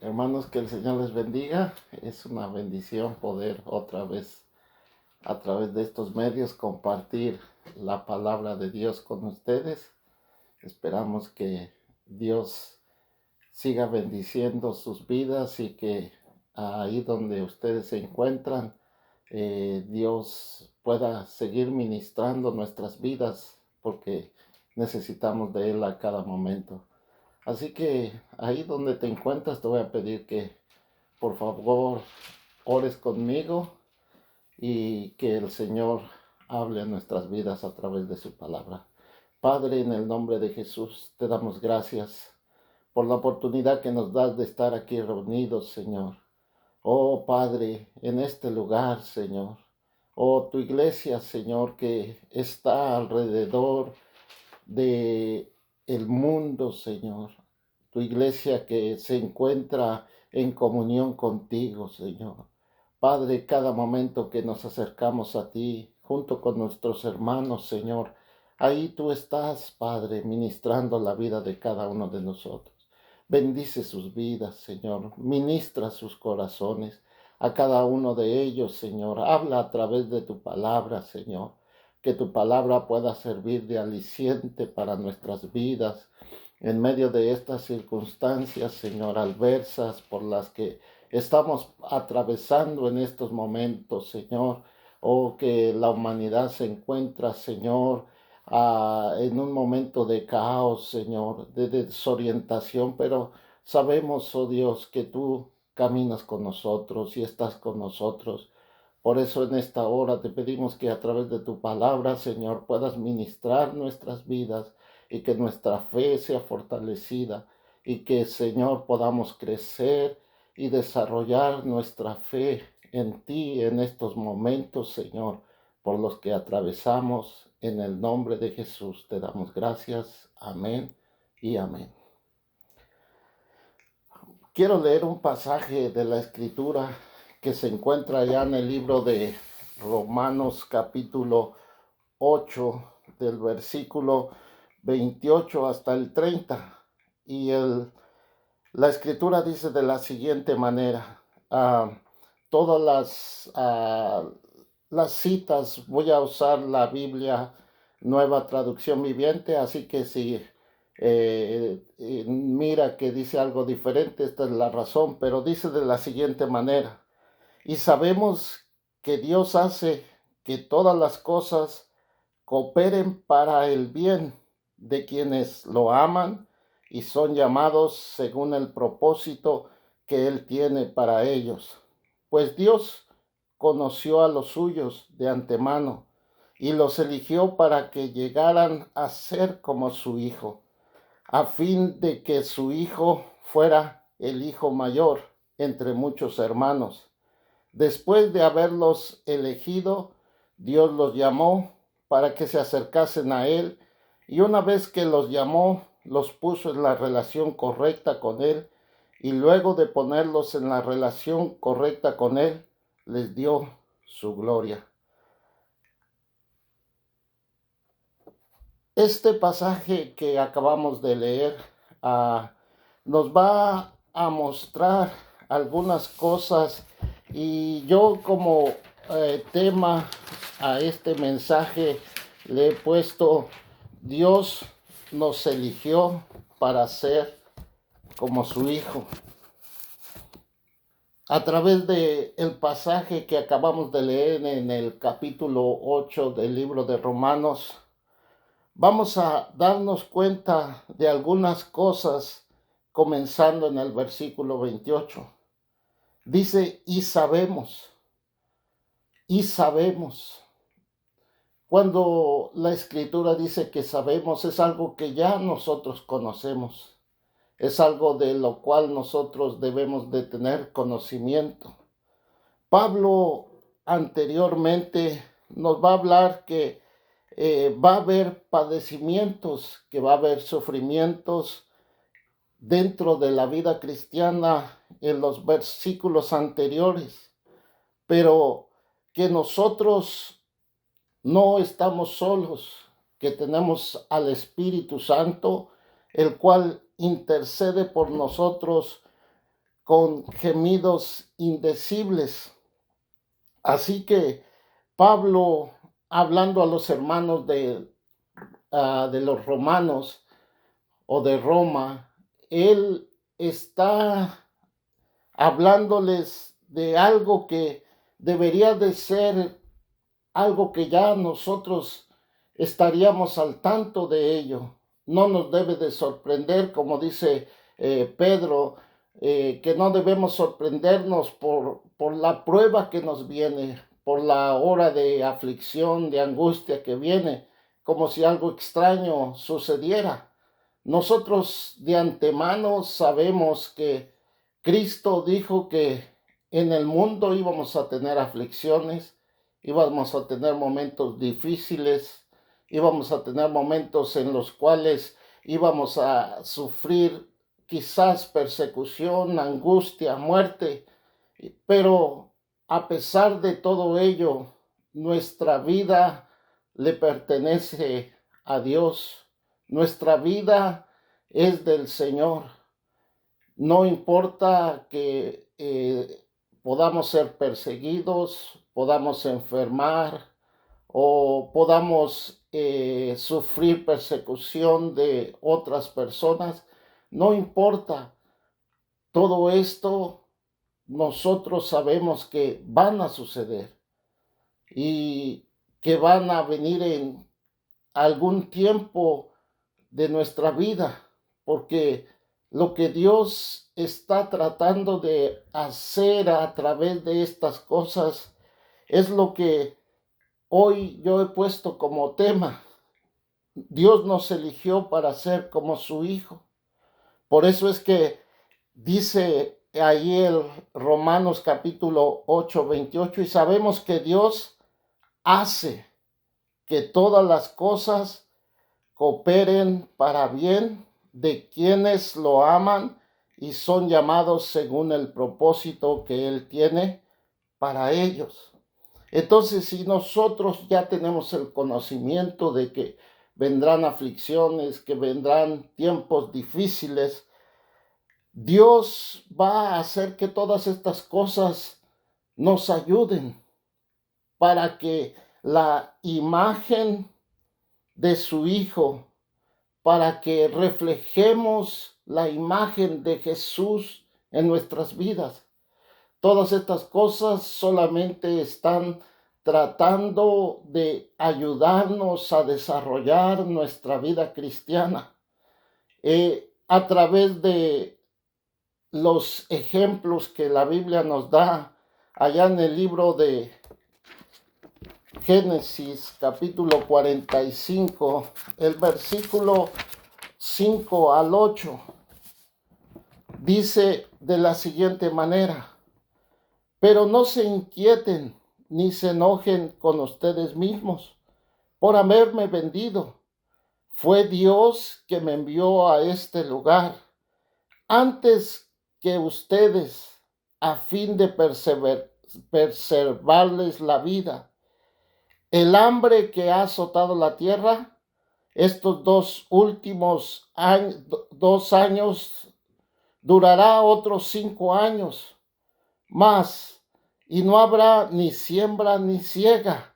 Hermanos, que el Señor les bendiga. Es una bendición poder otra vez a través de estos medios compartir la palabra de Dios con ustedes. Esperamos que Dios siga bendiciendo sus vidas y que ahí donde ustedes se encuentran, Dios pueda seguir ministrando nuestras vidas porque necesitamos de Él a cada momento. Así que ahí donde te encuentras te voy a pedir que por favor ores conmigo y que el Señor hable en nuestras vidas a través de su palabra. Padre, en el nombre de Jesús, te damos gracias por la oportunidad que nos das de estar aquí reunidos, Señor. Oh Padre, en este lugar, Señor. Oh, tu iglesia, Señor, que está alrededor de el mundo, Señor. Tu iglesia que se encuentra en comunión contigo, Señor. Padre, cada momento que nos acercamos a ti, junto con nuestros hermanos, Señor, ahí tú estás, Padre, ministrando la vida de cada uno de nosotros. Bendice sus vidas, Señor. Ministra sus corazones a cada uno de ellos, Señor. Habla a través de tu palabra, Señor. Que tu palabra pueda servir de aliciente para nuestras vidas en medio de estas circunstancias, Señor, adversas por las que estamos atravesando en estos momentos, Señor. Oh, que la humanidad se encuentra, Señor, en un momento de caos, Señor, de desorientación, pero sabemos, oh Dios, que tú caminas con nosotros y estás con nosotros. Por eso en esta hora te pedimos que a través de tu palabra, Señor, puedas ministrar nuestras vidas y que nuestra fe sea fortalecida y que, Señor, podamos crecer y desarrollar nuestra fe en ti en estos momentos, Señor, por los que atravesamos. En el nombre de Jesús te damos gracias. Amén y amén. Quiero leer un pasaje de la Escritura que se encuentra ya en el libro de Romanos capítulo 8, del versículo 28 hasta el 30. Y la Escritura dice de la siguiente manera, todas las citas, voy a usar la Biblia Nueva Traducción Viviente, así que si mira que dice algo diferente, esta es la razón, pero dice de la siguiente manera, y sabemos que Dios hace que todas las cosas cooperen para el bien de quienes lo aman y son llamados según el propósito que Él tiene para ellos. Pues Dios conoció a los suyos de antemano y los eligió para que llegaran a ser como su Hijo, a fin de que su Hijo fuera el hijo mayor entre muchos hermanos. Después de haberlos elegido, Dios los llamó para que se acercasen a Él, y una vez que los llamó, los puso en la relación correcta con Él, y luego de ponerlos en la relación correcta con Él, les dio su gloria. Este pasaje que acabamos de leer nos va a mostrar algunas cosas, y yo como tema a este mensaje le he puesto: Dios nos eligió para ser como su Hijo. A través del pasaje que acabamos de leer en el capítulo 8 del libro de Romanos, vamos a darnos cuenta de algunas cosas, comenzando en el versículo 28. Dice, y sabemos. Cuando la Escritura dice que sabemos, es algo que ya nosotros conocemos. Es algo de lo cual nosotros debemos de tener conocimiento. Pablo anteriormente nos va a hablar que va a haber padecimientos, que va a haber sufrimientos dentro de la vida cristiana en los versículos anteriores, pero que nosotros no estamos solos, que tenemos al Espíritu Santo, el cual intercede por nosotros con gemidos indecibles. Así que Pablo, hablando a los hermanos de los romanos o de Roma, él está hablándoles de algo que debería de ser algo que ya nosotros estaríamos al tanto de ello. No nos debe de sorprender, como dice Pedro, que no debemos sorprendernos por la prueba que nos viene, por la hora de aflicción, de angustia que viene, como si algo extraño sucediera. Nosotros de antemano sabemos que Cristo dijo que en el mundo íbamos a tener aflicciones, íbamos a tener momentos difíciles, íbamos a tener momentos en los cuales íbamos a sufrir quizás persecución, angustia, muerte, pero a pesar de todo ello, nuestra vida le pertenece a Dios, nuestra vida es del Señor. No importa que podamos ser perseguidos, podamos enfermar o podamos sufrir persecución de otras personas, no importa. Todo esto nosotros sabemos que van a suceder y que van a venir en algún tiempo de nuestra vida, porque lo que Dios está tratando de hacer a través de estas cosas es lo que hoy yo he puesto como tema. Dios nos eligió para ser como su Hijo. Por eso es que dice ahí el Romanos capítulo 8, 28, y sabemos que Dios hace que todas las cosas cooperen para bien de quienes lo aman y son llamados según el propósito que Él tiene para ellos. Entonces, si nosotros ya tenemos el conocimiento de que vendrán aflicciones, que vendrán tiempos difíciles, Dios va a hacer que todas estas cosas nos ayuden para que la imagen de su Hijo, para que reflejemos la imagen de Jesús en nuestras vidas. Todas estas cosas solamente están tratando de ayudarnos a desarrollar nuestra vida cristiana a través de los ejemplos que la Biblia nos da allá en el libro de Génesis capítulo 45, el versículo 5 al 8, dice de la siguiente manera: pero no se inquieten ni se enojen con ustedes mismos por haberme vendido. Fue Dios que me envió a este lugar antes que ustedes, a fin de preservarles la vida. El hambre que ha azotado la tierra estos dos últimos años, 2 años, durará otros 5 años más, y no habrá ni siembra ni siega.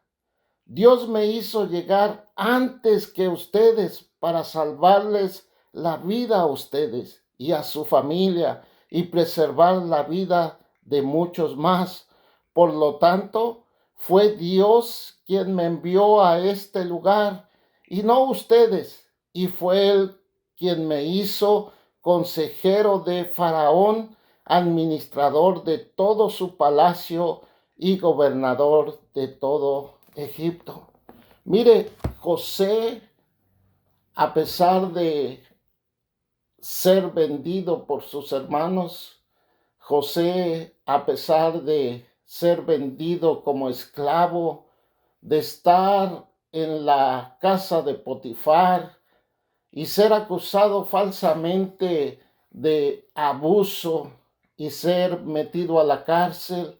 Dios me hizo llegar antes que ustedes para salvarles la vida a ustedes y a su familia y preservar la vida de muchos más. Por lo tanto, fue Dios quien me envió a este lugar y no ustedes, y fue Él quien me hizo consejero de Faraón, administrador de todo su palacio y gobernador de todo Egipto. Mire, José, a pesar de ser vendido por sus hermanos, José, a pesar de ser vendido como esclavo, de estar en la casa de Potifar y ser acusado falsamente de abuso y ser metido a la cárcel,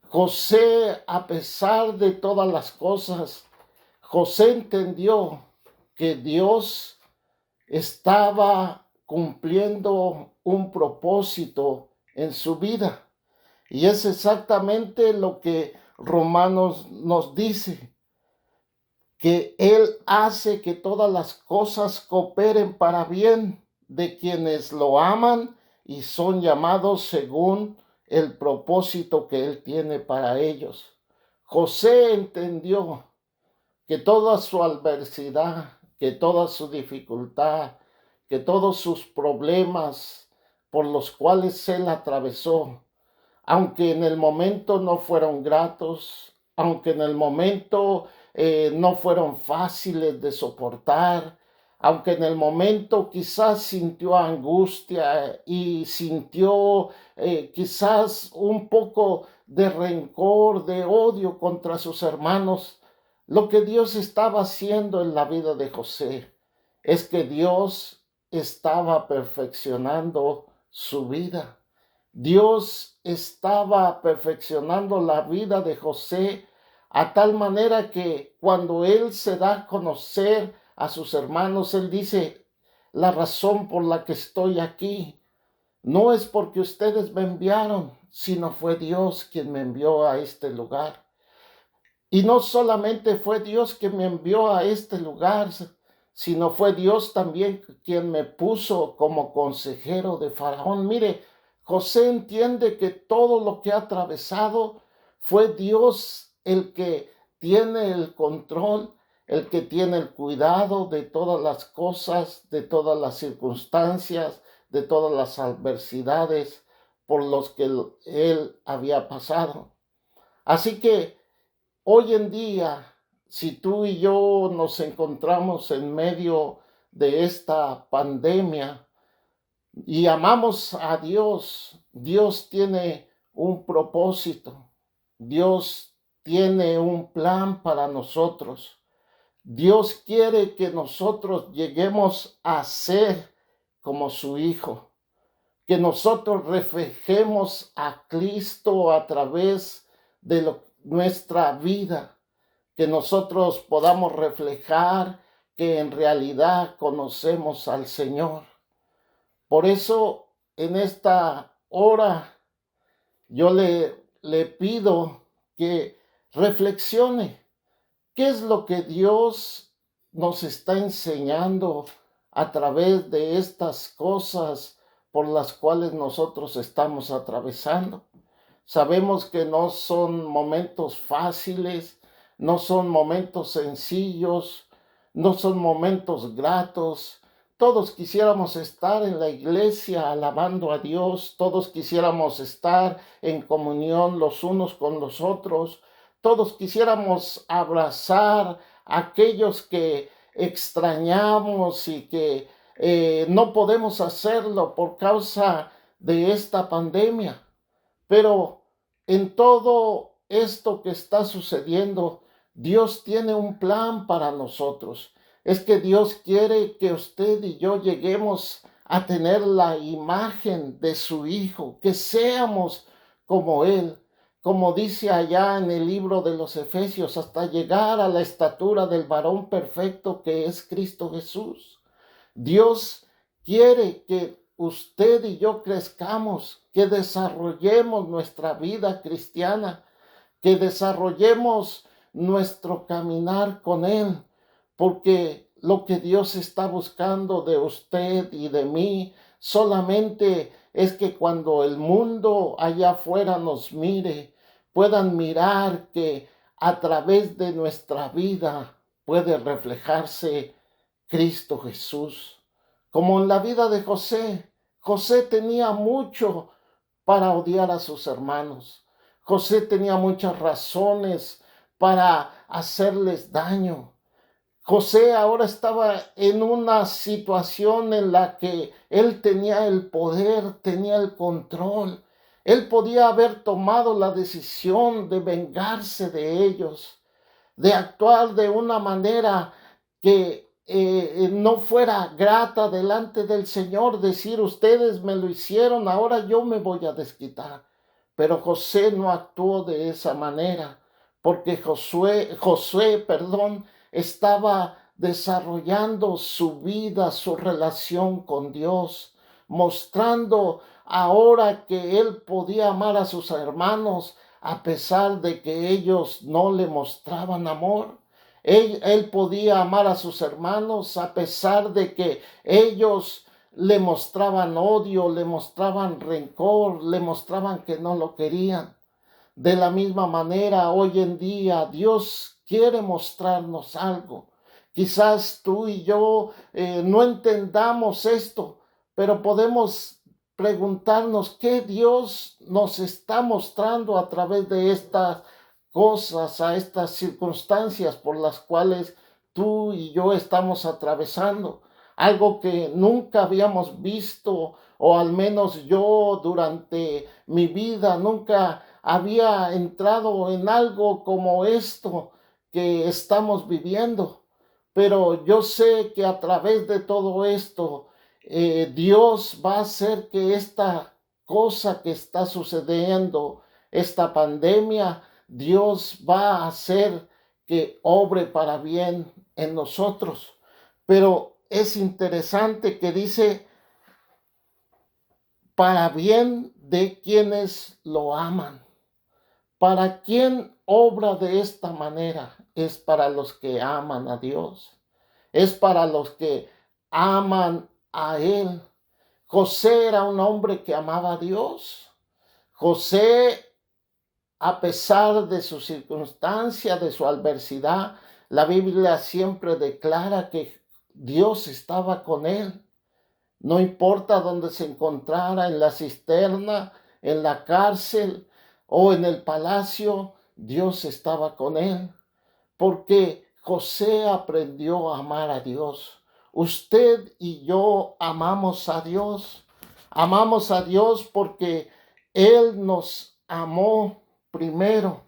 José, a pesar de todas las cosas, José entendió que Dios estaba cumpliendo un propósito en su vida. Y es exactamente lo que Romanos nos dice, que Él hace que todas las cosas cooperen para bien de quienes lo aman y son llamados según el propósito que Él tiene para ellos. José entendió que toda su adversidad, que toda su dificultad, que todos sus problemas por los cuales Él atravesó, aunque en el momento no fueron gratos, aunque en el momento no fueron fáciles de soportar, aunque en el momento quizás sintió angustia y sintió quizás un poco de rencor, de odio contra sus hermanos, lo que Dios estaba haciendo en la vida de José es que Dios estaba perfeccionando su vida. Dios estaba perfeccionando la vida de José a tal manera que cuando él se da a conocer a sus hermanos, él dice, la razón por la que estoy aquí no es porque ustedes me enviaron, sino fue Dios quien me envió a este lugar. Y no solamente fue Dios quien me envió a este lugar, sino fue Dios también quien me puso como consejero de Faraón. Mire, José entiende que todo lo que ha atravesado fue Dios el que tiene el control, el que tiene el cuidado de todas las cosas, de todas las circunstancias, de todas las adversidades por los que él había pasado. Así que hoy en día, si tú y yo nos encontramos en medio de esta pandemia y amamos a Dios, Dios tiene un propósito, Dios tiene un plan para nosotros. Dios quiere que nosotros lleguemos a ser como su Hijo, que nosotros reflejemos a Cristo a través de nuestra vida, que nosotros podamos reflejar que en realidad conocemos al Señor. Por eso en esta hora yo le pido que reflexione qué es lo que Dios nos está enseñando a través de estas cosas por las cuales nosotros estamos atravesando. Sabemos que no son momentos fáciles, no son momentos sencillos, no son momentos gratos. Todos quisiéramos estar en la iglesia alabando a Dios, todos quisiéramos estar en comunión los unos con los otros, todos quisiéramos abrazar a aquellos que extrañamos y que no podemos hacerlo por causa de esta pandemia. Pero en todo esto que está sucediendo, Dios tiene un plan para nosotros. Es que Dios quiere que usted y yo lleguemos a tener la imagen de su Hijo, que seamos como Él, como dice allá en el libro de los Efesios, hasta llegar a la estatura del varón perfecto que es Cristo Jesús. Dios quiere que usted y yo crezcamos, que desarrollemos nuestra vida cristiana, que desarrollemos nuestro caminar con Él, porque lo que Dios está buscando de usted y de mí solamente es que cuando el mundo allá afuera nos mire, puedan mirar que a través de nuestra vida puede reflejarse Cristo Jesús. Como en la vida de José, José tenía mucho para odiar a sus hermanos. José tenía muchas razones para hacerles daño. José ahora estaba en una situación en la que él tenía el poder, tenía el control. Él podía haber tomado la decisión de vengarse de ellos, de actuar de una manera que no fuera grata delante del Señor, decir, ustedes me lo hicieron, ahora yo me voy a desquitar. Pero José no actuó de esa manera, porque Josué, estaba desarrollando su vida, su relación con Dios, mostrando ahora que Él podía amar a sus hermanos a pesar de que ellos no le mostraban amor. Él podía amar a sus hermanos a pesar de que ellos le mostraban odio, le mostraban rencor, le mostraban que no lo querían. De la misma manera, hoy en día, Dios quiere mostrarnos algo. Quizás tú y yo no entendamos esto, pero podemos preguntarnos qué Dios nos está mostrando a través de estas cosas, a estas circunstancias por las cuales tú y yo estamos atravesando. Algo que nunca habíamos visto, o al menos yo durante mi vida nunca había entrado en algo como esto que estamos viviendo. Pero yo sé que a través de todo esto, Dios va a hacer que esta cosa que está sucediendo, esta pandemia, Dios va a hacer que obre para bien en nosotros. Pero es interesante que dice, para bien de quienes lo aman. ¿Para quién obra de esta manera? Es para los que aman a Dios. Es para los que aman a Él. José era un hombre que amaba a Dios. José, a pesar de su circunstancia, de su adversidad, la Biblia siempre declara que Dios estaba con él. No importa dónde se encontrara, en la cisterna, en la cárcel o en el palacio, Dios estaba con él. Porque José aprendió a amar a Dios. Usted y yo amamos a Dios. Amamos a Dios porque Él nos amó primero.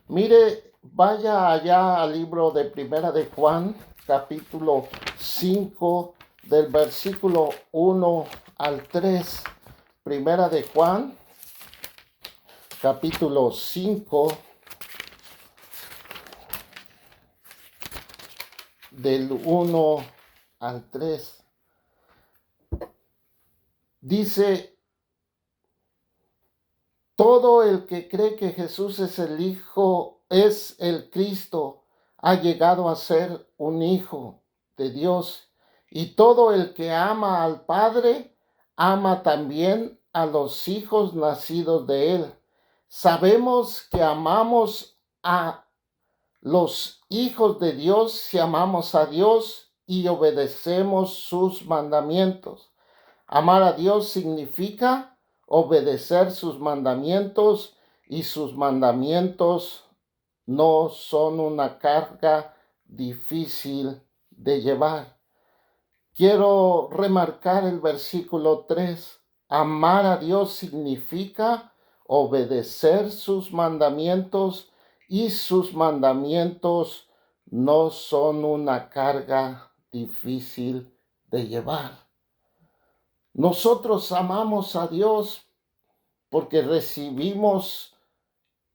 Mire, vaya allá al libro de Primera de Juan, capítulo 5, del versículo 1 al 3. Primera de Juan, capítulo 5, del 1 al 3. Dice, todo el que cree que Jesús es el Hijo, es el Cristo, ha llegado a ser un hijo de Dios. Y todo el que ama al Padre, ama también a los hijos nacidos de Él. Sabemos que amamos a los hijos de Dios si amamos a Dios y obedecemos sus mandamientos. Amar a Dios significa obedecer sus mandamientos, y sus mandamientos no son una carga difícil de llevar. Quiero remarcar el versículo 3. Amar a Dios significa obedecer sus mandamientos, y sus mandamientos no son una carga difícil de llevar. Nosotros amamos a Dios porque recibimos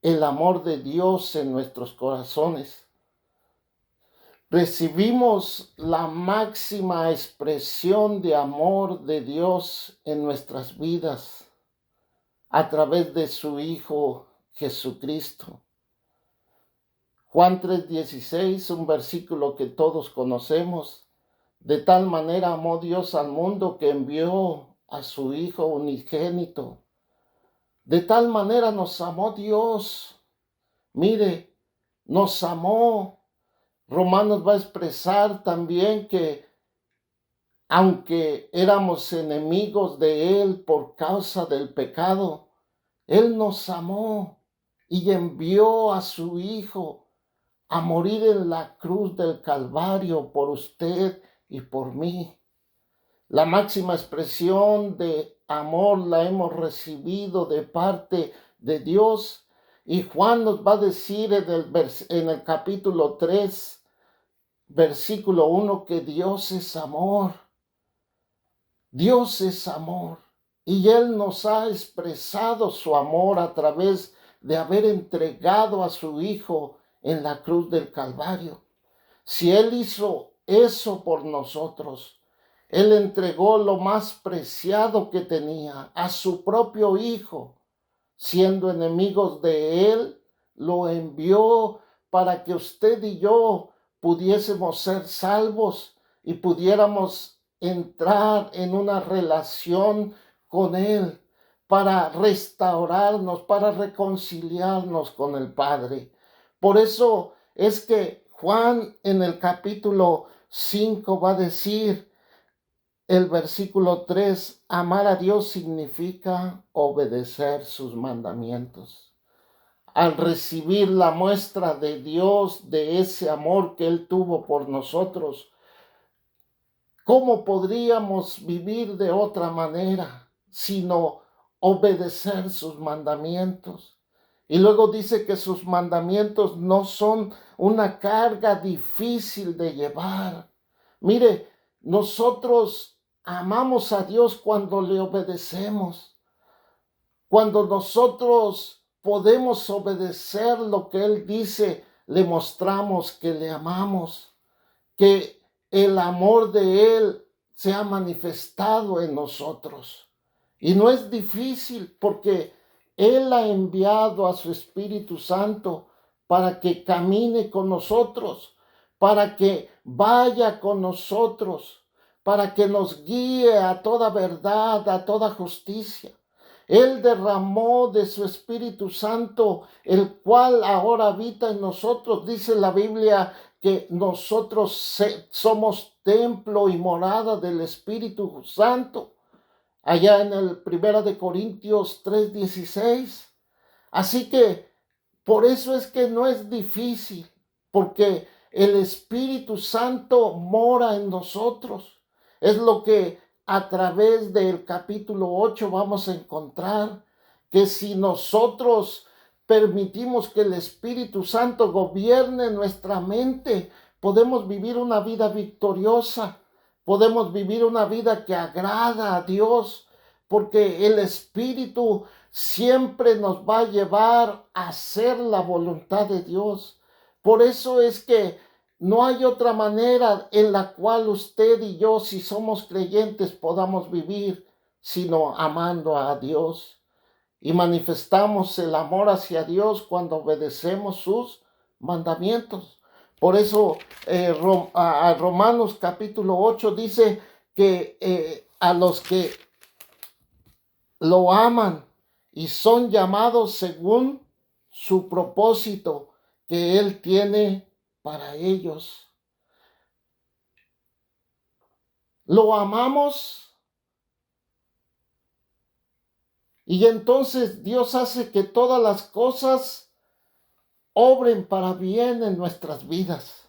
el amor de Dios en nuestros corazones. Recibimos la máxima expresión de amor de Dios en nuestras vidas a través de su Hijo Jesucristo. Juan 3:16, un versículo que todos conocemos. De tal manera amó Dios al mundo que envió a su Hijo unigénito. De tal manera nos amó Dios. Mire, nos amó. Romanos va a expresar también que aunque éramos enemigos de Él por causa del pecado, Él nos amó y envió a su Hijo a morir en la cruz del Calvario por usted y por mí. La máxima expresión de amor la hemos recibido de parte de Dios, y Juan nos va a decir en el capítulo 3, versículo 1, que Dios es amor. Dios es amor, y Él nos ha expresado su amor a través de haber entregado a su Hijo en la cruz del Calvario. Si Él hizo eso por nosotros, Él entregó lo más preciado que tenía, a su propio Hijo, siendo enemigos de Él, lo envió para que usted y yo pudiésemos ser salvos y pudiéramos entrar en una relación con Él, para restaurarnos, para reconciliarnos con el Padre. Por eso es que Juan en el capítulo 5 va a decir, el versículo 3, amar a Dios significa obedecer sus mandamientos. Al recibir la muestra de Dios, de ese amor que Él tuvo por nosotros, ¿cómo podríamos vivir de otra manera sino obedecer sus mandamientos? Y luego dice que sus mandamientos no son una carga difícil de llevar. Mire, nosotros amamos a Dios cuando le obedecemos. Cuando nosotros podemos obedecer lo que Él dice, le mostramos que le amamos, que el amor de Él se ha manifestado en nosotros. Y no es difícil porque Él ha enviado a su Espíritu Santo para que camine con nosotros, para que vaya con nosotros, para que nos guíe a toda verdad, a toda justicia. Él derramó de su Espíritu Santo, el cual ahora habita en nosotros. Dice la Biblia que nosotros somos templo y morada del Espíritu Santo. Allá en el 1 Corintios 3:16. Así que por eso es que no es difícil, porque el Espíritu Santo mora en nosotros. Es lo que a través del capítulo 8 vamos a encontrar, que si nosotros permitimos que el Espíritu Santo gobierne nuestra mente, podemos vivir una vida victoriosa, podemos vivir una vida que agrada a Dios, porque el Espíritu siempre nos va a llevar a hacer la voluntad de Dios. Por eso es que no hay otra manera en la cual usted y yo, si somos creyentes, podamos vivir, sino amando a Dios. Y manifestamos el amor hacia Dios cuando obedecemos sus mandamientos. Por eso Romanos capítulo 8 dice que a los que lo aman y son llamados según su propósito que Él tiene para ellos. Lo amamos y entonces Dios hace que todas las cosas obren para bien en nuestras vidas.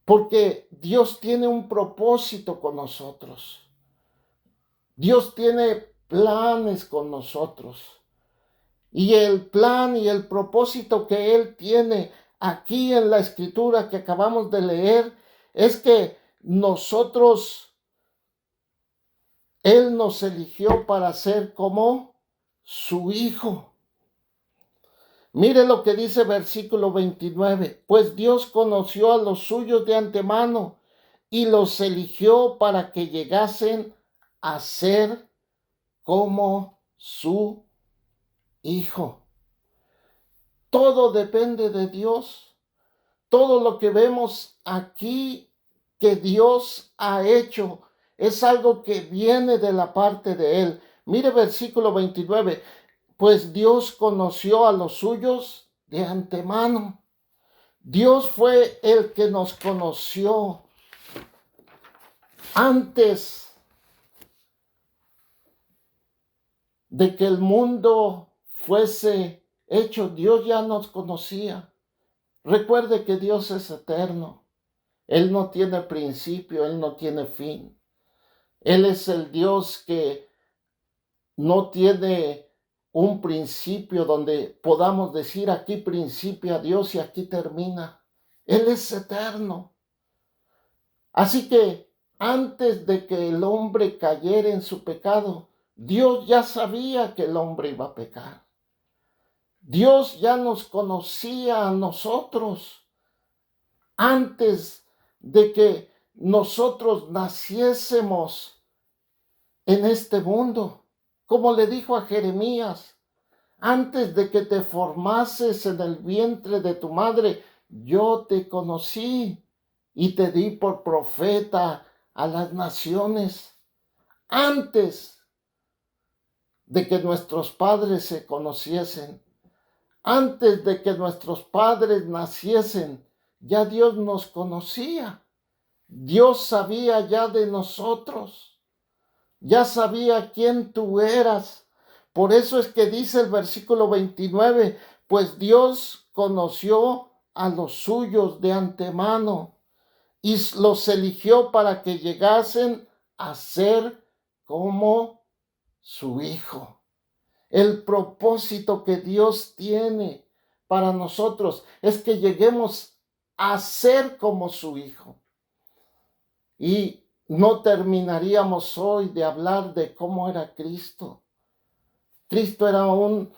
Porque Dios tiene un propósito con nosotros. Dios tiene planes con nosotros. Y el plan y el propósito que Él tiene aquí en la escritura que acabamos de leer es que Él nos eligió para ser como su Hijo. Mire lo que dice versículo 29. Pues Dios conoció a los suyos de antemano y los eligió para que llegasen a ser como su Hijo. Todo depende de Dios. Todo lo que vemos aquí que Dios ha hecho es algo que viene de la parte de Él. Mire versículo 29. Pues Dios conoció a los suyos de antemano. Dios fue el que nos conoció antes de que el mundo fuese hecho. Dios ya nos conocía. Recuerde que Dios es eterno. Él no tiene principio, Él no tiene fin. Él es el Dios que no tiene un principio donde podamos decir aquí principia Dios y aquí termina. Él es eterno. Así que antes de que el hombre cayera en su pecado, Dios ya sabía que el hombre iba a pecar. Dios ya nos conocía a nosotros antes de que nosotros naciésemos en este mundo. Como le dijo a Jeremías, antes de que te formases en el vientre de tu madre, yo te conocí y te di por profeta a las naciones. Antes de que nuestros padres se conociesen, antes de que nuestros padres naciesen, ya Dios nos conocía. Dios sabía ya de nosotros. Ya sabía quién tú eras. Por eso es que dice el versículo 29, pues Dios conoció a los suyos de antemano y los eligió para que llegasen a ser como su Hijo. El propósito que Dios tiene para nosotros es que lleguemos a ser como su Hijo. Y no terminaríamos hoy de hablar de cómo era Cristo. Cristo era un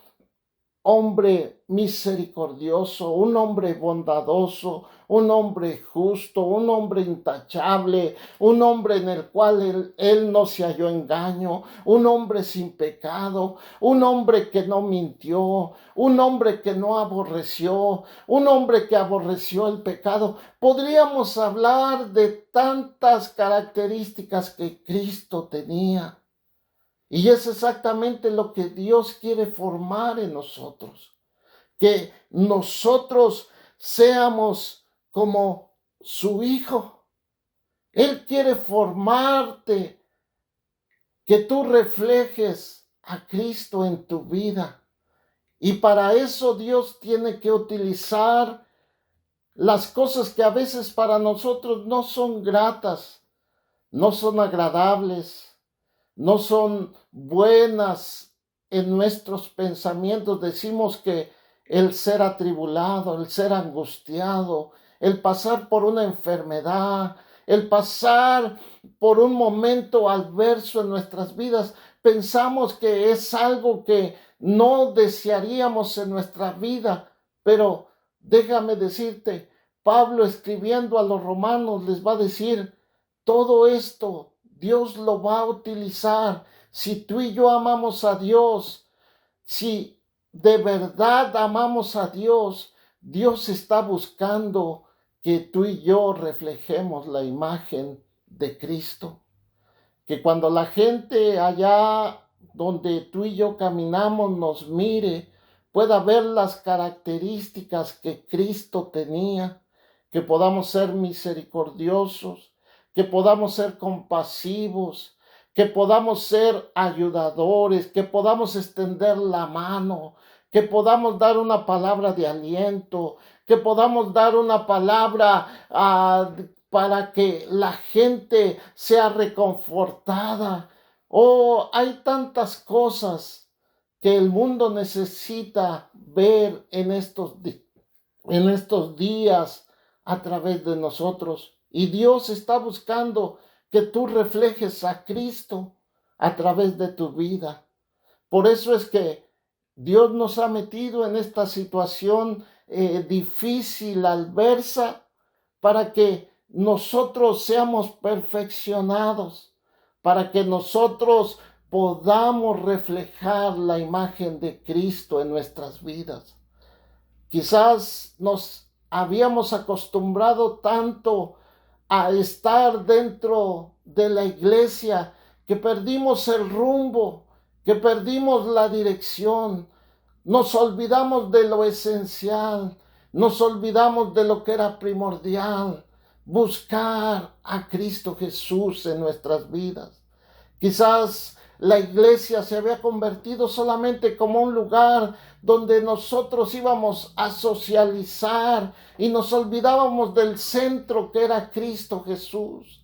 hombre misericordioso, un hombre bondadoso, un hombre justo, un hombre intachable, un hombre en el cual él no se halló engaño, un hombre sin pecado, un hombre que no mintió, un hombre que no aborreció, un hombre que aborreció el pecado. Podríamos hablar de tantas características que Cristo tenía. Y es exactamente lo que Dios quiere formar en nosotros, que nosotros seamos como su Hijo. Él quiere formarte, que tú reflejes a Cristo en tu vida. Y para eso Dios tiene que utilizar las cosas que a veces para nosotros no son gratas, no son agradables, no son buenas en nuestros pensamientos. Decimos que el ser atribulado, el ser angustiado, el pasar por una enfermedad, el pasar por un momento adverso en nuestras vidas, pensamos que es algo que no desearíamos en nuestra vida. Pero déjame decirte, Pablo escribiendo a los romanos les va a decir, todo esto Dios lo va a utilizar. Si tú y yo amamos a Dios, si de verdad amamos a Dios, Dios está buscando que tú y yo reflejemos la imagen de Cristo. Que cuando la gente allá donde tú y yo caminamos nos mire, pueda ver las características que Cristo tenía, que podamos ser misericordiosos, que podamos ser compasivos, que podamos ser ayudadores, que podamos extender la mano, que podamos dar una palabra de aliento, que podamos dar una palabra para que la gente sea reconfortada. Oh, hay tantas cosas que el mundo necesita ver en estos días a través de nosotros. Y Dios está buscando que tú reflejes a Cristo a través de tu vida. Por eso es que Dios nos ha metido en esta situación difícil, adversa, para que nosotros seamos perfeccionados, para que nosotros podamos reflejar la imagen de Cristo en nuestras vidas. Quizás nos habíamos acostumbrado tanto a estar dentro de la iglesia que perdimos el rumbo, que perdimos la dirección, nos olvidamos de lo esencial, nos olvidamos de lo que era primordial, buscar a Cristo Jesús en nuestras vidas. Quizás la iglesia se había convertido solamente como un lugar donde nosotros íbamos a socializar y nos olvidábamos del centro que era Cristo Jesús.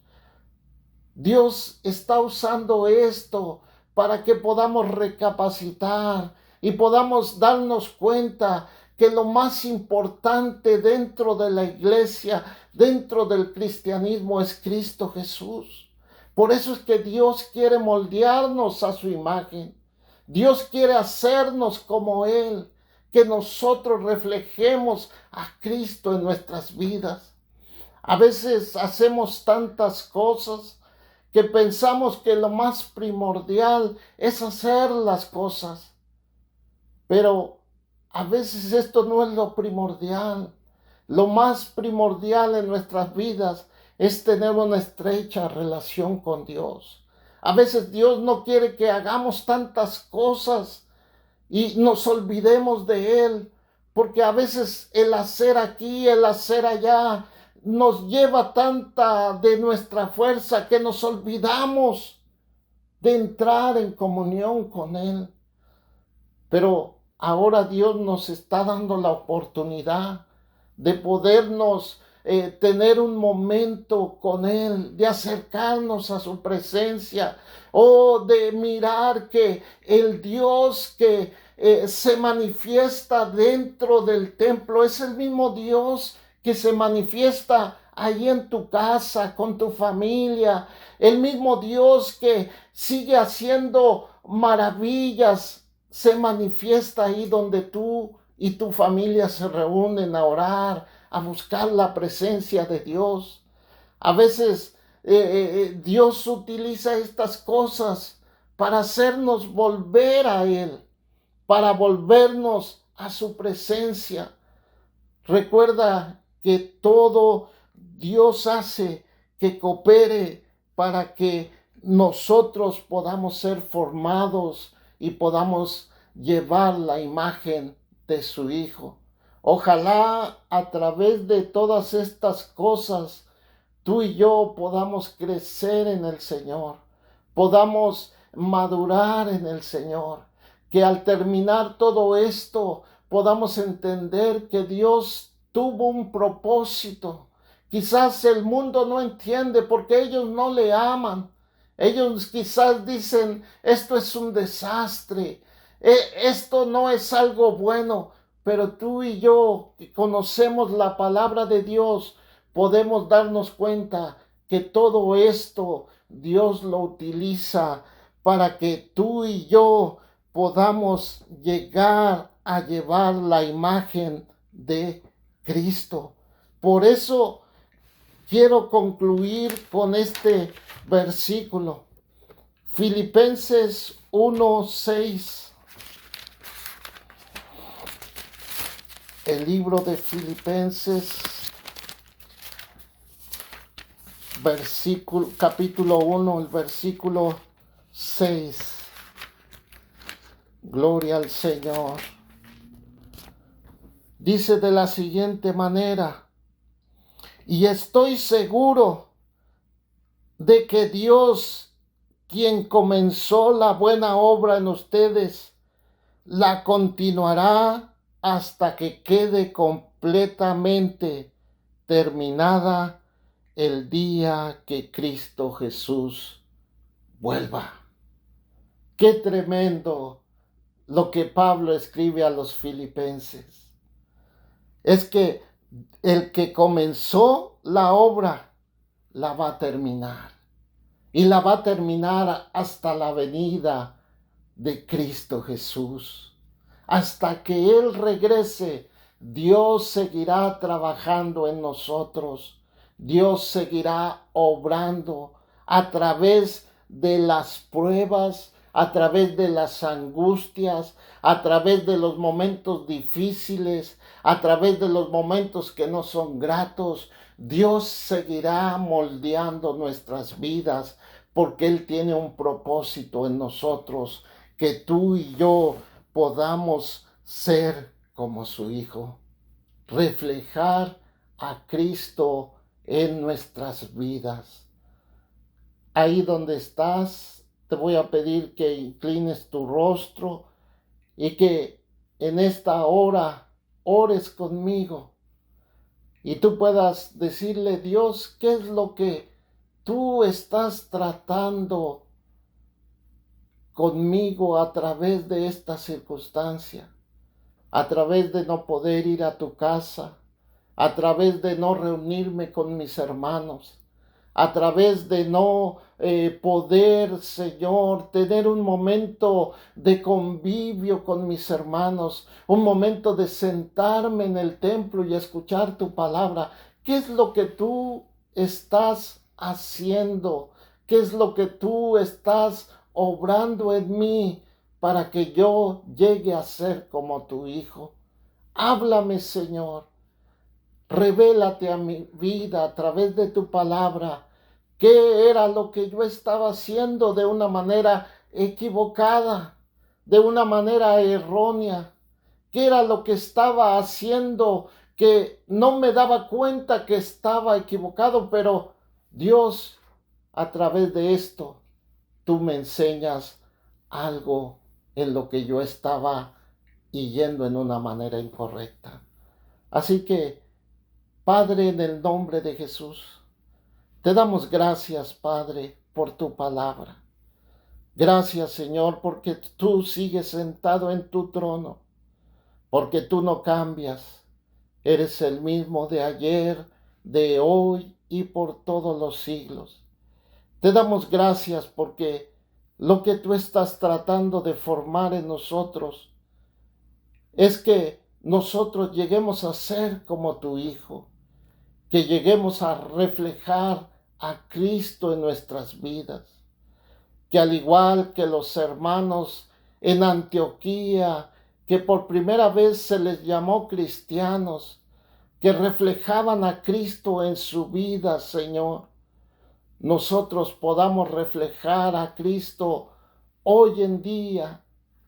Dios está usando esto para que podamos recapacitar y podamos darnos cuenta que lo más importante dentro de la iglesia, dentro del cristianismo, es Cristo Jesús. Por eso es que Dios quiere moldearnos a su imagen. Dios quiere hacernos como Él, que nosotros reflejemos a Cristo en nuestras vidas. A veces hacemos tantas cosas que pensamos que lo más primordial es hacer las cosas. Pero a veces esto no es lo primordial. Lo más primordial en nuestras vidas es tener una estrecha relación con Dios. A veces Dios no quiere que hagamos tantas cosas y nos olvidemos de Él, porque a veces el hacer aquí, el hacer allá, nos lleva tanta de nuestra fuerza que nos olvidamos de entrar en comunión con Él. Pero ahora Dios nos está dando la oportunidad de podernos tener un momento con Él, de acercarnos a su presencia, o de mirar que el Dios que se manifiesta dentro del templo es el mismo Dios que se manifiesta ahí en tu casa, con tu familia, el mismo Dios que sigue haciendo maravillas, se manifiesta ahí donde tú y tu familia se reúnen a orar, a buscar la presencia de Dios. A veces Dios utiliza estas cosas para hacernos volver a Él, para volvernos a su presencia. Recuerda que todo Dios hace que coopere para que nosotros podamos ser formados y podamos llevar la imagen de su Hijo. Ojalá a través de todas estas cosas tú y yo podamos crecer en el Señor, podamos madurar en el Señor, que al terminar todo esto podamos entender que Dios tuvo un propósito. Quizás el mundo no entiende porque ellos no le aman. Ellos quizás dicen, esto es un desastre, esto no es algo bueno, pero tú y yo que conocemos la palabra de Dios, podemos darnos cuenta que todo esto Dios lo utiliza para que tú y yo podamos llegar a llevar la imagen de Cristo. Por eso quiero concluir con este versículo. Filipenses 1:6. El libro de Filipenses, capítulo 1, el versículo 6. Gloria al Señor. Dice de la siguiente manera: y estoy seguro de que Dios, quien comenzó la buena obra en ustedes, la continuará hasta que quede completamente terminada el día que Cristo Jesús vuelva. Qué tremendo lo que Pablo escribe a los filipenses. Es que el que comenzó la obra la va a terminar. Y la va a terminar hasta la venida de Cristo Jesús. Hasta que Él regrese, Dios seguirá trabajando en nosotros. Dios seguirá obrando a través de las pruebas, a través de las angustias, a través de los momentos difíciles, a través de los momentos que no son gratos. Dios seguirá moldeando nuestras vidas porque Él tiene un propósito en nosotros, que tú y yo podamos ser como su Hijo, reflejar a Cristo en nuestras vidas. Ahí donde estás, te voy a pedir que inclines tu rostro y que en esta hora ores conmigo y tú puedas decirle: Dios, ¿qué es lo que tú estás tratando conmigo a través de esta circunstancia? A través de no poder ir a tu casa, a través de no reunirme con mis hermanos, a través de no poder, Señor, tener un momento de convivio con mis hermanos, un momento de sentarme en el templo y escuchar tu palabra. ¿Qué es lo que tú estás haciendo? ¿Qué es lo que tú estás obrando en mí para que yo llegue a ser como tu hijo? Háblame, Señor. Revélate a mi vida a través de tu palabra. ¿Qué era lo que yo estaba haciendo de una manera equivocada, de una manera errónea? ¿Qué era lo que estaba haciendo que no me daba cuenta que estaba equivocado? Pero Dios, a través de esto, tú me enseñas algo en lo que yo estaba yendo en una manera incorrecta. Así que, Padre, en el nombre de Jesús, te damos gracias, Padre, por tu palabra. Gracias, Señor, porque tú sigues sentado en tu trono, porque tú no cambias. Eres el mismo de ayer, de hoy y por todos los siglos. Te damos gracias porque lo que tú estás tratando de formar en nosotros es que nosotros lleguemos a ser como tu Hijo, que lleguemos a reflejar a Cristo en nuestras vidas, que al igual que los hermanos en Antioquía, que por primera vez se les llamó cristianos, que reflejaban a Cristo en su vida, Señor, nosotros podamos reflejar a Cristo hoy en día,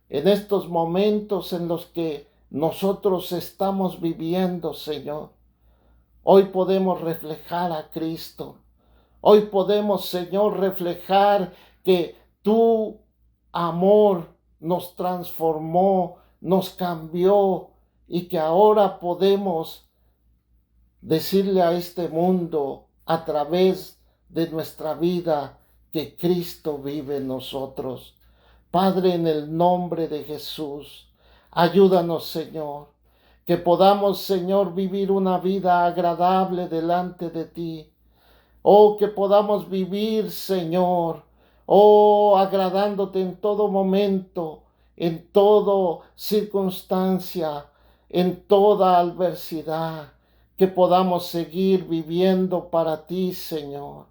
en estos momentos en los que nosotros estamos viviendo, Señor. Hoy podemos reflejar a Cristo. Hoy podemos, Señor, reflejar que tu amor nos transformó, nos cambió y que ahora podemos decirle a este mundo a través de nuestra vida que Cristo vive en nosotros. Padre, en el nombre de Jesús, ayúdanos, Señor, que podamos, Señor, vivir una vida agradable delante de ti. Oh, que podamos vivir, Señor, oh, agradándote en todo momento, en toda circunstancia, en toda adversidad, que podamos seguir viviendo para ti, Señor,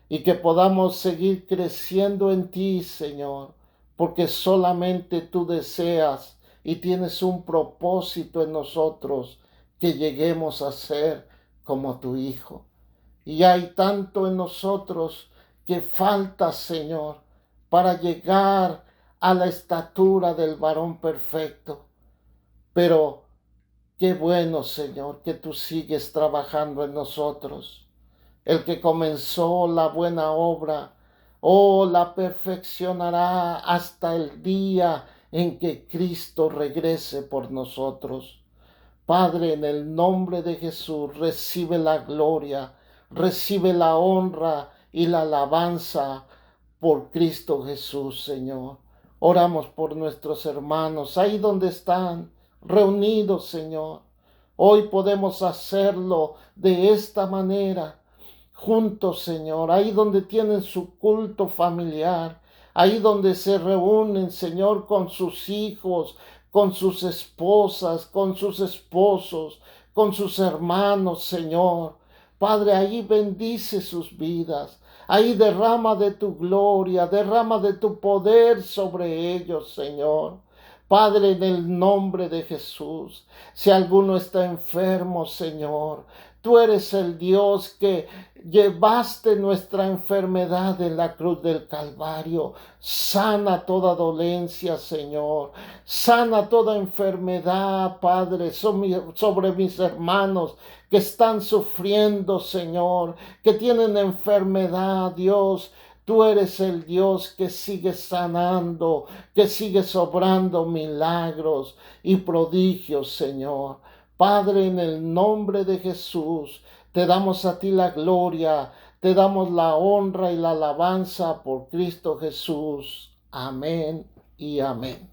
y que podamos seguir creciendo en ti, Señor, porque solamente tú deseas y tienes un propósito en nosotros, que lleguemos a ser como tu Hijo. Y hay tanto en nosotros que falta, Señor, para llegar a la estatura del varón perfecto. Pero qué bueno, Señor, que tú sigues trabajando en nosotros. El que comenzó la buena obra, oh, la perfeccionará hasta el día en que Cristo regrese por nosotros. Padre, en el nombre de Jesús, recibe la gloria, recibe la honra y la alabanza por Cristo Jesús, Señor. Oramos por nuestros hermanos, ahí donde están reunidos, Señor. Hoy podemos hacerlo de esta manera, juntos, Señor, ahí donde tienen su culto familiar, ahí donde se reúnen, Señor, con sus hijos, con sus esposas, con sus esposos, con sus hermanos, Señor. Padre, ahí bendice sus vidas. Ahí derrama de tu gloria, derrama de tu poder sobre ellos, Señor. Padre, en el nombre de Jesús, si alguno está enfermo, Señor, tú eres el Dios que llevaste nuestra enfermedad en la cruz del Calvario. Sana toda dolencia, Señor. Sana toda enfermedad, Padre, sobre mis hermanos que están sufriendo, Señor, que tienen enfermedad, Dios. Tú eres el Dios que sigue sanando, que sigue obrando milagros y prodigios, Señor. Padre, en el nombre de Jesús, te damos a ti la gloria, te damos la honra y la alabanza por Cristo Jesús. Amén y amén.